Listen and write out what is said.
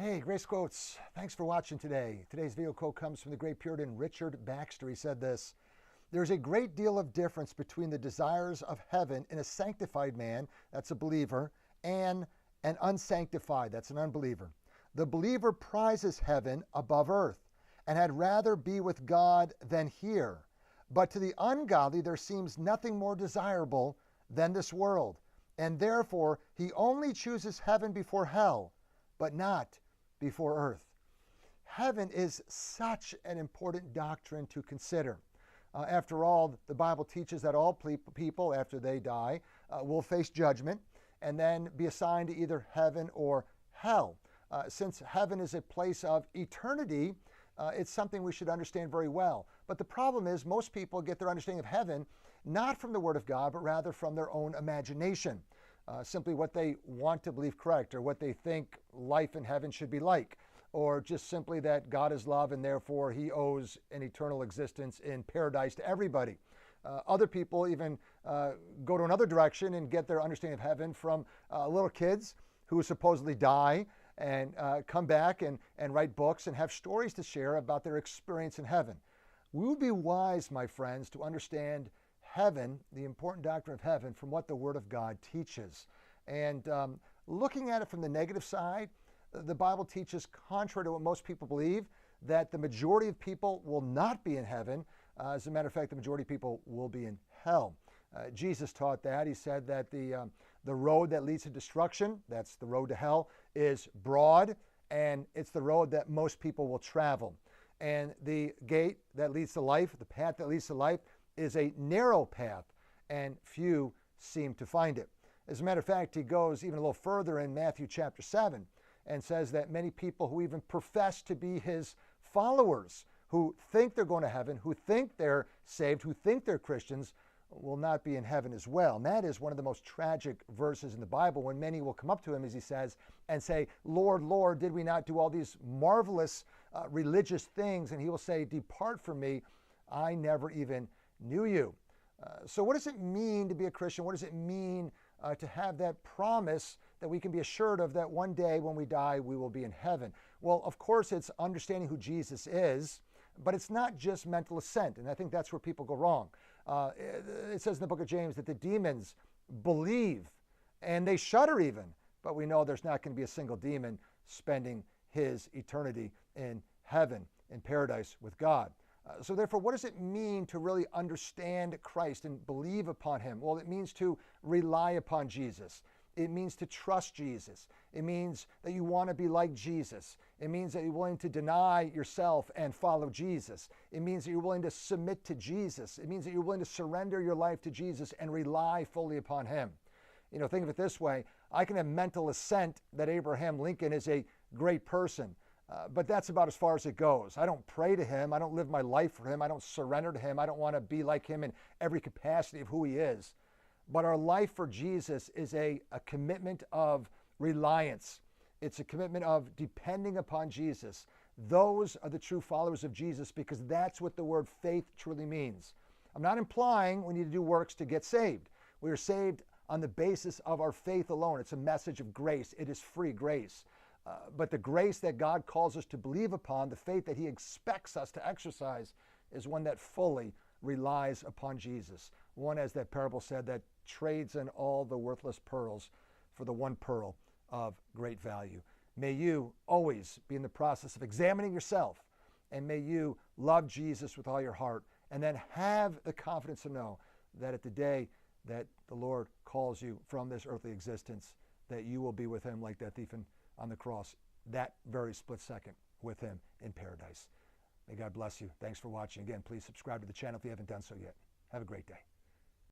Hey, Grace Quotes. Thanks for watching today. Today's video quote comes from the great Puritan Richard Baxter. He said this: "There's a great deal of difference between the desires of heaven in a sanctified man, that's a believer, and an unsanctified, that's an unbeliever. The believer prizes heaven above earth and had rather be with God than here. But to the ungodly there seems nothing more desirable than this world, and therefore he only chooses heaven before hell, but not before earth." Heaven is such an important doctrine to consider. After all, the Bible teaches that all people, after they die, will face judgment and then be assigned to either heaven or hell. Since heaven is a place of eternity, it's something we should understand very well. But the problem is most people get their understanding of heaven not from the Word of God, but rather from their own imagination. Simply what they want to believe correct, or what they think life in heaven should be like, or just simply that God is love and therefore he owes an eternal existence in paradise to everybody. Other people even go to another direction and get their understanding of heaven from little kids who supposedly die and come back and write books and have stories to share about their experience in heaven. We would be wise, my friends, to understand heaven, the important doctrine of heaven, from what the Word of God teaches. And looking at it from the negative side, the Bible teaches, contrary to what most people believe, that the majority of people will not be in heaven. As a matter of fact, the majority of people will be in hell. Jesus taught that. He said that the road that leads to destruction, that's the road to hell, is broad, and it's the road that most people will travel. And the gate that leads to life, the path that leads to life, is a narrow path, and few seem to find it. As a matter of fact, he goes even a little further in Matthew chapter 7 and says that many people who even profess to be his followers, who think they're going to heaven, who think they're saved, who think they're Christians, will not be in heaven as well. And that is one of the most tragic verses in the Bible, when many will come up to him, as he says, and say, "Lord, Lord, did we not do all these marvelous religious things?" And he will say, "Depart from me, I never even knew you." So what does it mean to be a Christian? What does it mean to have that promise that we can be assured of, that one day when we die, we will be in heaven? Well, of course, it's understanding who Jesus is, but it's not just mental assent. And I think that's where people go wrong. It says in the book of James that the demons believe and they shudder even, but we know there's not going to be a single demon spending his eternity in heaven, in paradise with God. So therefore, what does it mean to really understand Christ and believe upon him? Well, it means to rely upon Jesus. It means to trust Jesus. It means that you want to be like Jesus. It means that you're willing to deny yourself and follow Jesus. It means that you're willing to submit to Jesus. It means that you're willing to surrender your life to Jesus and rely fully upon him. You know, think of it this way. I can have mental assent that Abraham Lincoln is a great person. But that's about as far as it goes. I don't pray to him. I don't live my life for him. I don't surrender to him. I don't want to be like him in every capacity of who he is. But our life for Jesus is a commitment of reliance. It's a commitment of depending upon Jesus. Those are the true followers of Jesus, because that's what the word faith truly means. I'm not implying we need to do works to get saved. We are saved on the basis of our faith alone. It's a message of grace. It is free grace. But the grace that God calls us to believe upon, the faith that he expects us to exercise, is one that fully relies upon Jesus. One, as that parable said, that trades in all the worthless pearls for the one pearl of great value. May you always be in the process of examining yourself, and may you love Jesus with all your heart, and then have the confidence to know that at the day that the Lord calls you from this earthly existence, that you will be with him like that thief on the cross, that very split second, with him in paradise. May God bless you. Thanks for watching. Again, please subscribe to the channel if you haven't done so yet. Have a great day.